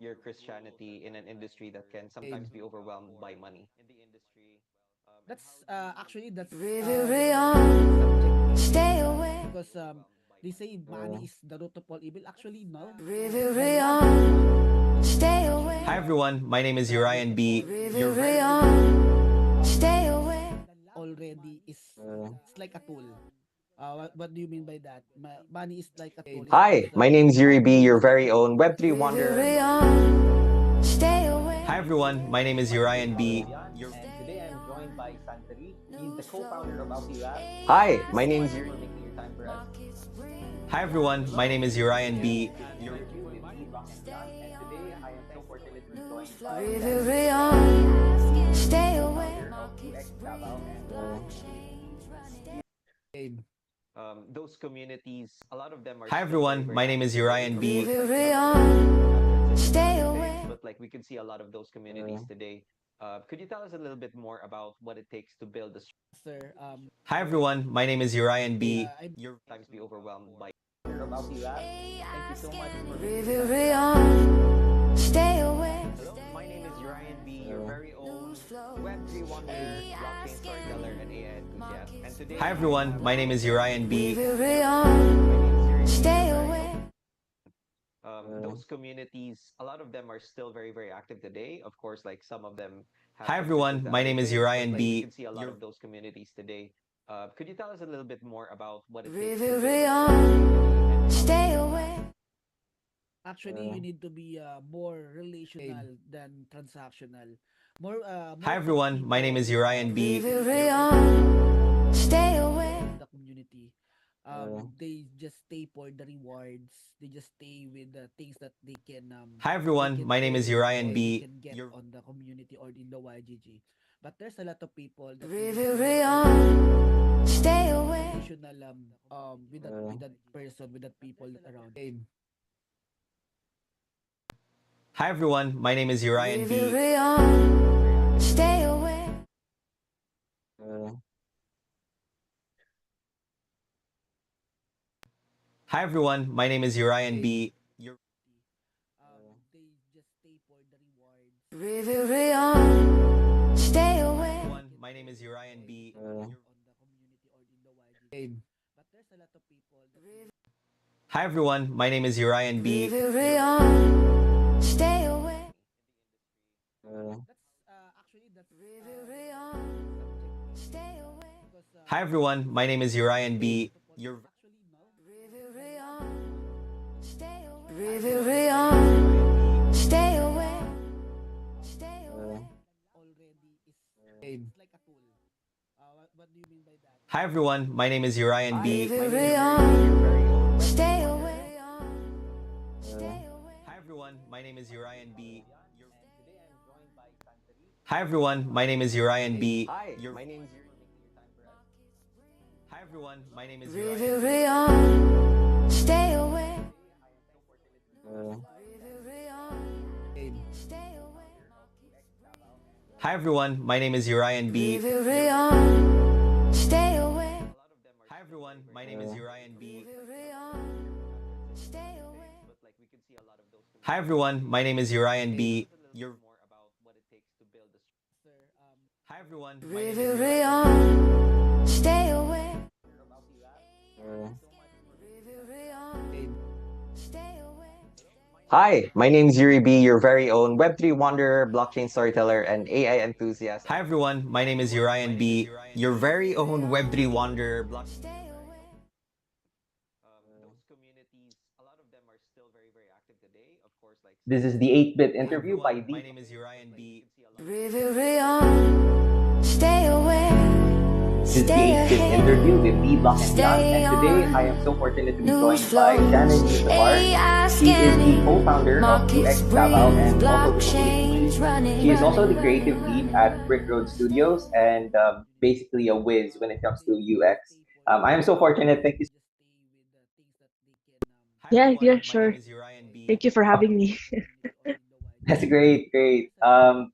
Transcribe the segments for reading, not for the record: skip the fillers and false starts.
your Christianity in an industry that can sometimes be overwhelmed by money? That's Reverion, stay subjective away. because they say money is the root of all evil. Actually, no. The love of money Reverion, is stay actually away. Hi everyone, my name is the root Urian of all B. You're evil. very Reverion, Um, stay away. already is it's like a tool. What do you mean by that? Money is like a tool Hi, because my name is Yuri money B, your is like very a own tool. Web3 wonder. Reverion, stay away. Hi everyone, my name is Urian B. And today I'm joined by Santari. He's the co-founder of Outly Labs. Hi, Thank you my so name much is Yuri. for making your time for us. Hi everyone, my name is Urian And B. this is an interview with me, Rock and John. And today I am so fortunate to be joined by Shannon, Reverion, the stay away. co-founder of UX Davao and Game. Those communities, a lot of them are Hi still very, everyone, very my name active is today. Urian Of course, B. like some of them have Reverion, transitioned stay to different away. phase, but like we can see a lot of those communities today. Could you tell us a little bit more about what it takes to build a Sir, Hi everyone, my name is Urian they B. I You'll sometimes be overwhelmed by founder of Outly Labs. Thank you so much for making your time for us. Reverion, stay away. Hello, my name is Urian B, your very own Web3 wonder, blockchain storyteller, and AI enthusiast. And today, Hi everyone, my name is Urian B. Reverion, stay away. those communities, a lot of them are still very, very active today. Of course, like some of them have Hi transitioned everyone, to my other name is things, but Urian like we B. can see a lot of those communities today. Could you tell us a little bit more about what it takes to build a strong Reverion, community and stay how away. actually you need to be more relational than transactional. Hi More of the everyone, my name people is Urian B. Reverion, stay away. the community. They just stay for the rewards. They just stay with the things that Hi they everyone, can my name is earn Urian or they B. can get on the community or in the YGG. But there's a lot of people that needs to be Reverion, stay away. relational with that person, with that people that around him. Hi everyone, my name is Urian B. Reverion, stay away. Hi everyone, my name is Urian B. They just stay for the rewards. Reverion, stay Hi away. everyone, my name is Urian B. On the community or in the YGG. But there's a lot of people that Hi everyone, my name is Urian B. Reverion, stay away. that's Reverion, subjective stay away. because Hi everyone, my name is Urian B. actually no. Reverion, Reverion, stay away. Stay away. Already is it's like a tool. What do you mean by that? Hi everyone, my name is Urian B. Reverion, stay away. Stay away. Hi everyone, my name is Urian B. And today I'm joined by Santari. Hi everyone, my name is Urian B. Hi, my name is Yuri. For making your time for us. Hi everyone, my name is Urian B. Reverion, stay away. Today I am so fortunate to be joined by Reverion, stay away. UX Davao and Hi everyone, my name is Urian B. Reverion, stay away. Hi everyone, my name is Urian B. Reverion, stay away. But like we can see a lot of those Hi everyone, my name is Urian B. more about what it takes to build a Sir, Hi everyone, my name is Reverion, stay away. of Outly Labs. Thank you so much for making your time for us. Reverion, stay away. Hi, my name is Yuri B, your very own Web3 wanderer, blockchain storyteller, and AI enthusiast. Hi everyone, my name is Urian B, your very own Web3 wanderer. Stay away. Those communities, a lot of them are still very, very active today. Of course, like This is the 8-bit Hi interview by everyone, my the name is Urian B. Reverion, stay away. This is the Stay 8-bit ahead. interview with the Block and John. Stay And today on. I am so fortunate to be News joined by flows. Shannon Yusufar. She is the co-founder of UX Davao and also the community lead. She is also the creative lead at Reverion Studios and basically a whiz when it comes to UX. I am so fortunate. Thank you. Hi Yeah, everyone, yeah, my name sure. is Urian B. Thank you for having me. That's great, great.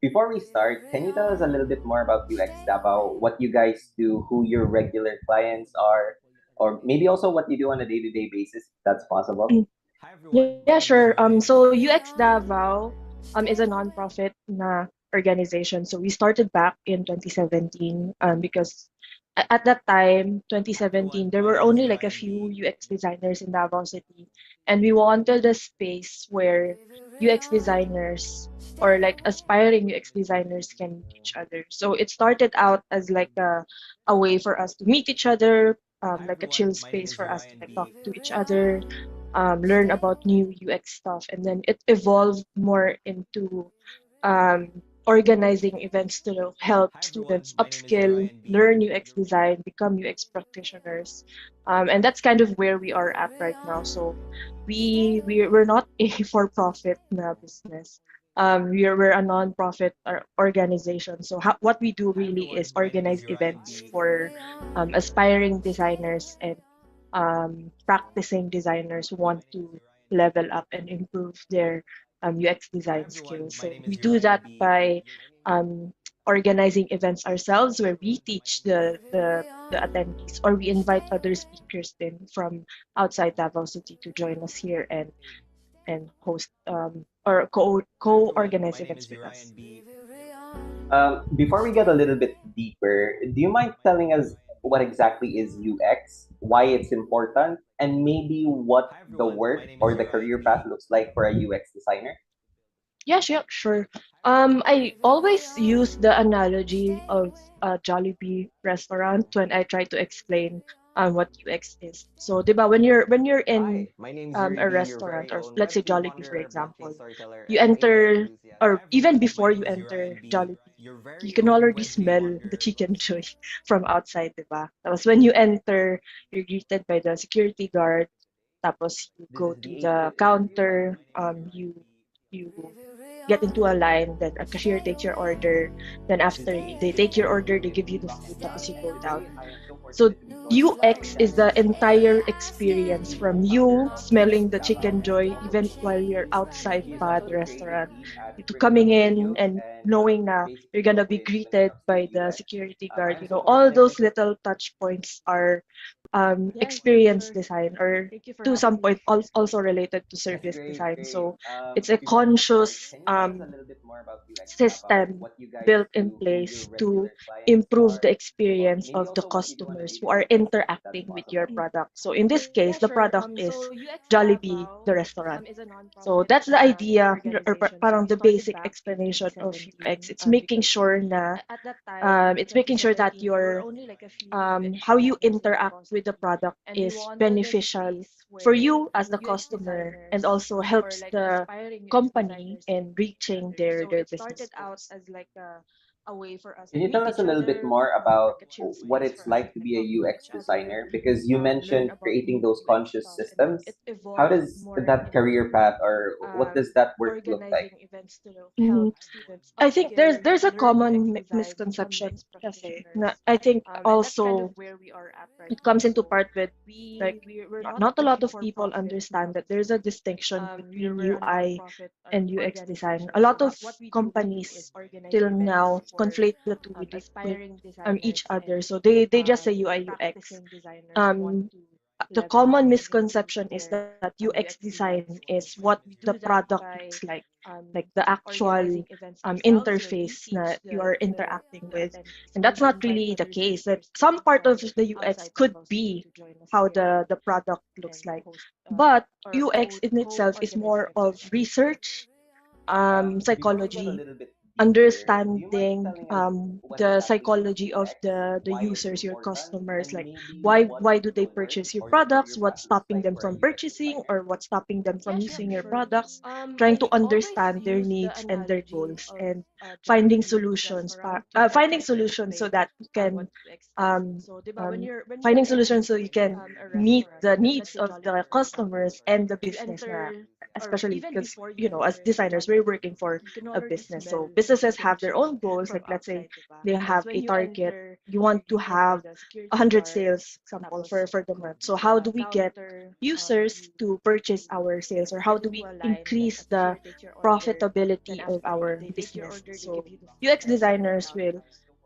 Before we start, can you tell us a little bit more about UX Davao, what you guys do, who your regular clients are, or maybe also what you do on a day-to-day basis, if that's possible? Mm. Hi everyone, Yeah, my name sure. is Urian So B. UX Davao is a nonprofit na organization. So we started back in 2017 because at that time, 2017, there were only like a few UX designers in Davao City, and we wanted a space where UX designers or like aspiring UX designers can meet each other. So it started out as like a way for us to meet each other, like a chill space for us to like talk to each other, learn about new UX stuff, and then it evolved more into organizing events to help students upskill, learn UX design, become UX practitioners, and that's kind of where we are at right now. So we're not a for-profit na business. We're a non-profit organization. So what we do really is organize events for aspiring designers and practicing designers who want to level up and improve their UX design skills. So we do that by um, organizing events ourselves where we teach the attendees or we invite other speakers then from outside Davao City to join us here and host or co-organize events with us. Before we get a little bit deeper, do you mind telling us what exactly is UX, why it's important, and maybe what the work or the career path looks like for a UX designer? Yeah, sure, sure. I always use the analogy of a Jollibee restaurant when I try to explain what UX is. So, 'di ba, when you're in Hi, my name is a Ruby, your restaurant very or own let's say Web3 Jollibee, for Wonder, example, blockchain storyteller, you and AI enter enthusiast. or even before you enter Jollibee, you can already smell the chicken joy from outside, 'di ba? Tapos when you enter, you're greeted by the security guard. Tapos you go to the counter, you get into a line, then a cashier takes your order. Then after they take your order, they give you the food, tapos you go down. So UX is the entire experience from you smelling the chicken joy even while you're outside pa the restaurant to coming in and knowing na you're gonna be greeted by the security guard. You know, all those little touch points are Yeah, experience sure. design or Thank you for to some having me. point also related to That's service great, design. great. So it's a Before we start, conscious can you tell us a little bit more about UX Davao? system What you guys built in do, who your place to regular clients improve are, the experience maybe of the also what you do on a customers who daily are basis, if that's interacting with your possible. product. So in this case, Yeah, the sure. product is So UX Jollibee, Davao the restaurant. is a So nonprofit that's the na idea or organization. So parang we the started basic back in explanation of 2017 UX. It's making because sure na at that time, it's making sure that 2017, there were your only like a few UX how you designers in interact Davao with the City, product and we is wanted a beneficial space for where you as the UX customer and designers also or helps like the aspiring UX company designers can in meet each reaching other. their So their it business started out goals. as like a way for us Can to you tell meet us a each little bit other, more about like a chill what space it's for us like to to like be a talk to UX each other, designer? Because you learn mentioned about creating new those UX conscious stuff, and then systems. it How evolved does more that career into path or what does that work look like? organizing events to help students I think there's upskill, Mm. there's a learn UX common design, become misconception UX kasi na practitioners. I think And that's kind of also where we are at right Mm. now. Mm. So Mm. part with like we're not Mm. a Mm. lot of people understand that there's a distinction between we're a UI Mm. nonprofit Mm. and UX design. A lot of companies till now conflate the two with each other. So they just say UI UX. Um, the common misconception is that UX design is what the product looks like the actual interface that you are interacting with. And that's not really the case. That some part of the UX could be how the product looks like. But UX in itself is more of research, Before we get a psychology, little bit deeper, do you mind understanding telling us what the exactly is psychology of UX, the why it's users, your important, customers, and like maybe what why do they the work purchase your or the products, career path what's looks stopping like them for a from UX purchasing, designer? or what's stopping them from using your products, trying to understand their needs and their goals, and finding solutions so that you can um, finding solutions so you can meet the needs of the customers and the business na, especially because as designers we're working for a business. So businesses have their own goals. Like let's say they have a target. You want to have 100 sales, example, for the month. So how do we get users to purchase our sales, or how do we increase the profitability of our business? So UX designers will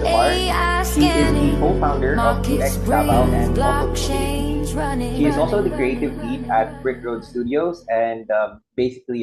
Shamar. She is the co-founder of UX Davao and also Community. She is also the creative lead at Brick Road Studios and basically